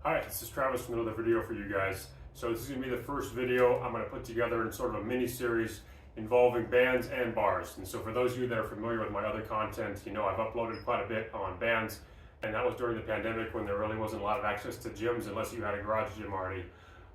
Hi, this is Travis with another video for you guys. So this is going to be the first video I'm going to put together in sort of a mini series involving bands and bars. And so for those of you that are familiar with my other content, you know I've uploaded quite a bit on bands, and that was during the pandemic when there really wasn't a lot of access to gyms unless you had a garage gym already.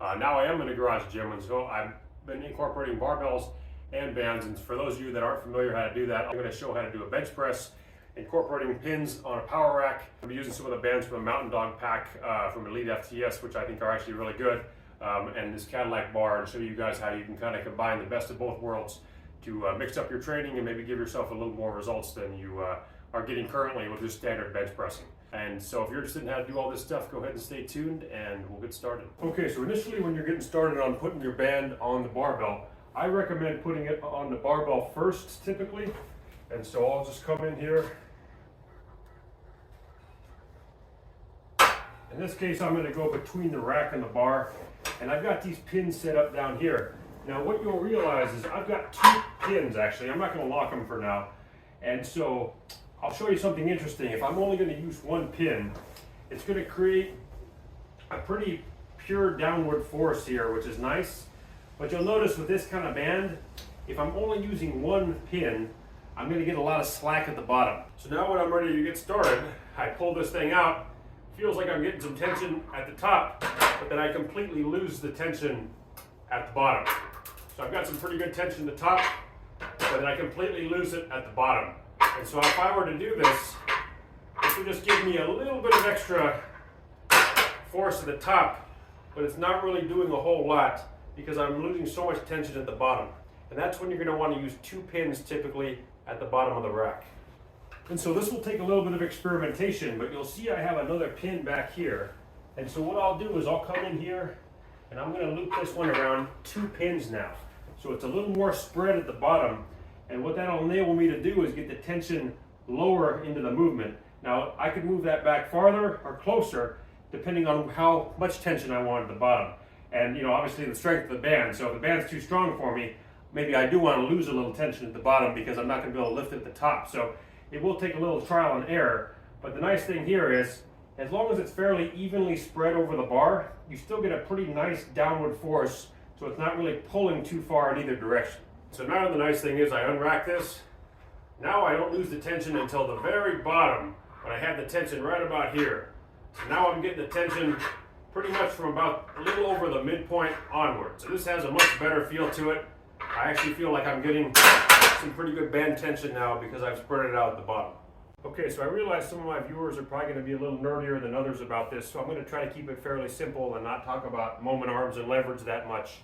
Now I am in a garage gym, and so I've been incorporating barbells and bands. And for those of you that aren't familiar how to do that, I'm going to show how to do a bench press, incorporating pins on a power rack. I'm using some of the bands from the Mountain Dog pack from Elite FTS, which I think are actually really good, and this Cadillac bar, and show you guys how you can kind of combine the best of both worlds to mix up your training and maybe give yourself a little more results than you are getting currently with just standard bench pressing. And so if you're interested in how to do all this stuff, go ahead and stay tuned and we'll get started. Okay, so initially when you're getting started on putting your band on the barbell, I recommend putting it on the barbell first typically. And so I'll just come in here. In this case, I'm going to go between the rack and the bar, and I've got these pins set up down here. Now what you'll realize is I've got two pins actually. I'm not going to lock them for now. And so I'll show you something interesting. If I'm only going to use one pin, it's going to create a pretty pure downward force here, which is nice. But you'll notice with this kind of band, if I'm only using one pin, I'm going to get a lot of slack at the bottom. So now when I'm ready to get started, I pull this thing out. Feels like I'm getting some tension at the top, but then I completely lose the tension at the bottom. So I've got some pretty good tension at the top, but then I completely lose it at the bottom. And so if I were to do this, this would just give me a little bit of extra force at the top, but it's not really doing a whole lot because I'm losing so much tension at the bottom. And that's when you're going to want to use two pins typically at the bottom of the rack. And so this will take a little bit of experimentation, but you'll see I have another pin back here. And so what I'll do is I'll come in here and I'm going to loop this one around two pins now. So it's a little more spread at the bottom. And what that'll enable me to do is get the tension lower into the movement. Now I could move that back farther or closer depending on how much tension I want at the bottom. And you know, obviously the strength of the band. So if the band's too strong for me, maybe I do want to lose a little tension at the bottom because I'm not going to be able to lift it at the top. So it will take a little trial and error, but the nice thing here is, as long as it's fairly evenly spread over the bar, you still get a pretty nice downward force, so it's not really pulling too far in either direction. So now the nice thing is I unrack this. Now I don't lose the tension until the very bottom, but I had the tension right about here. So now I'm getting the tension pretty much from about a little over the midpoint onward. So this has a much better feel to it. I actually feel like I'm getting some pretty good band tension now because I've spread it out at the bottom. Okay, so I realize some of my viewers are probably going to be a little nerdier than others about this, so I'm going to try to keep it fairly simple and not talk about moment arms and leverage that much.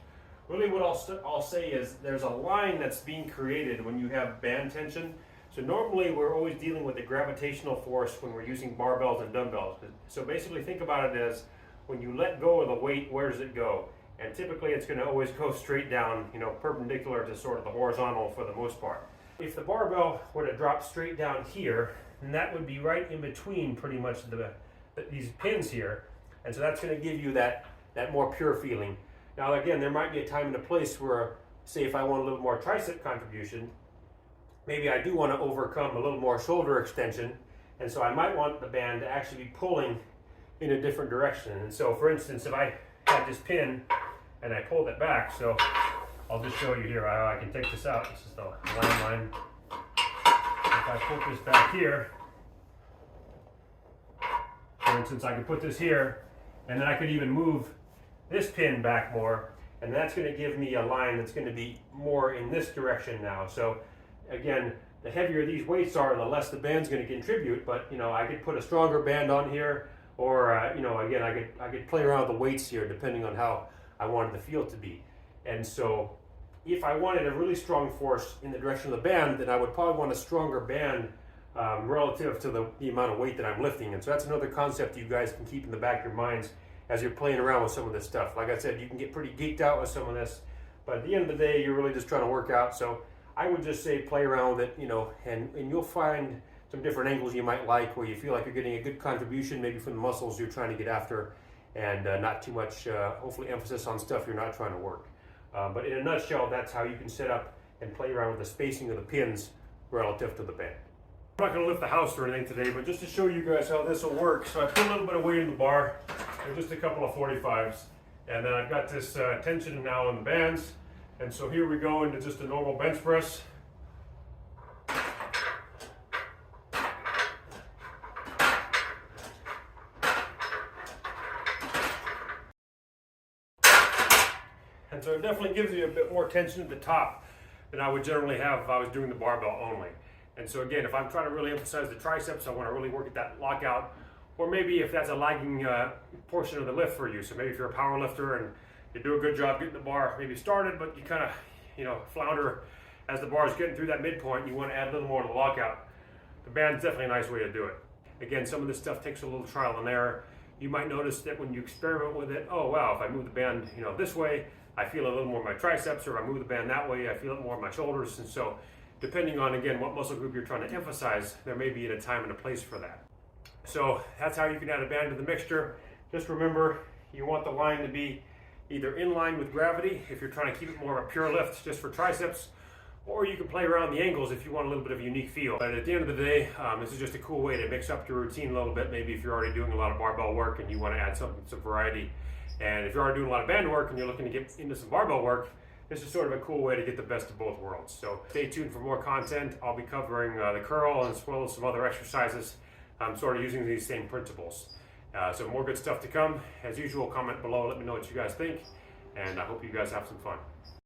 Really what I'll say is there's a line that's being created when you have band tension. So normally we're always dealing with the gravitational force when we're using barbells and dumbbells. So basically think about it as when you let go of the weight, where does it go? And typically it's going to always go straight down, you know, perpendicular to sort of the horizontal for the most part. If the barbell were to drop straight down here, then that would be right in between pretty much these pins here. And so that's going to give you that more pure feeling. Now again, there might be a time and a place where, say if I want a little more tricep contribution, maybe I do want to overcome a little more shoulder extension. And so I might want the band to actually be pulling in a different direction. And so for instance, if I have this pin and I pulled it back, so I'll just show you here how I can take this out. This is the landline. If I put this back here, for instance, I can put this here, and then I could even move this pin back more, and that's going to give me a line that's going to be more in this direction now. So again, the heavier these weights are, the less the band's going to contribute, but you know, I could put a stronger band on here, or you know, again, I could play around with the weights here depending on how I wanted the feel to be. And so if I wanted a really strong force in the direction of the band, then I would probably want a stronger band relative to the amount of weight that I'm lifting. And so that's another concept you guys can keep in the back of your minds as you're playing around with some of this stuff. Like I said, you can get pretty geeked out with some of this, but at the end of the day, you're really just trying to work out. So I would just say play around with it, you know, and you'll find some different angles you might like where you feel like you're getting a good contribution maybe from the muscles you're trying to get after, and not too much, hopefully, emphasis on stuff you're not trying to work. But in a nutshell, that's how you can set up and play around with the spacing of the pins relative to the band. I'm not going to lift the house or anything today, but just to show you guys how this will work. So I put a little bit of weight in the bar, So just a couple of 45s. And then I've got this tension now in the bands. And so here we go into just a normal bench press. And so it definitely gives you a bit more tension at the top than I would generally have if I was doing the barbell only. And so again, if I'm trying to really emphasize the triceps, I want to really work at that lockout. Or maybe if that's a lagging portion of the lift for you. So maybe if you're a power lifter and you do a good job getting the bar maybe started, but you kind of, flounder as the bar is getting through that midpoint, you want to add a little more to the lockout. The band's definitely a nice way to do it. Again, some of this stuff takes a little trial and error. You might notice that when you experiment with it, oh wow, if I move the band, this way, I feel a little more in my triceps, or if I move the band that way, I feel it more in my shoulders. And so, depending on, again, what muscle group you're trying to emphasize, there may be a time and a place for that. So that's how you can add a band to the mixture. Just remember, you want the line to be either in line with gravity if you're trying to keep it more of a pure lift just for triceps, or you can play around the angles if you want a little bit of a unique feel. But at the end of the day, this is just a cool way to mix up your routine a little bit. Maybe if you're already doing a lot of barbell work and you want to add some variety. And if you're already doing a lot of band work and you're looking to get into some barbell work, this is sort of a cool way to get the best of both worlds. So stay tuned for more content. I'll be covering the curl as well as some other exercises. I'm sort of using these same principles. So more good stuff to come. As usual, comment below, let me know what you guys think, and I hope you guys have some fun.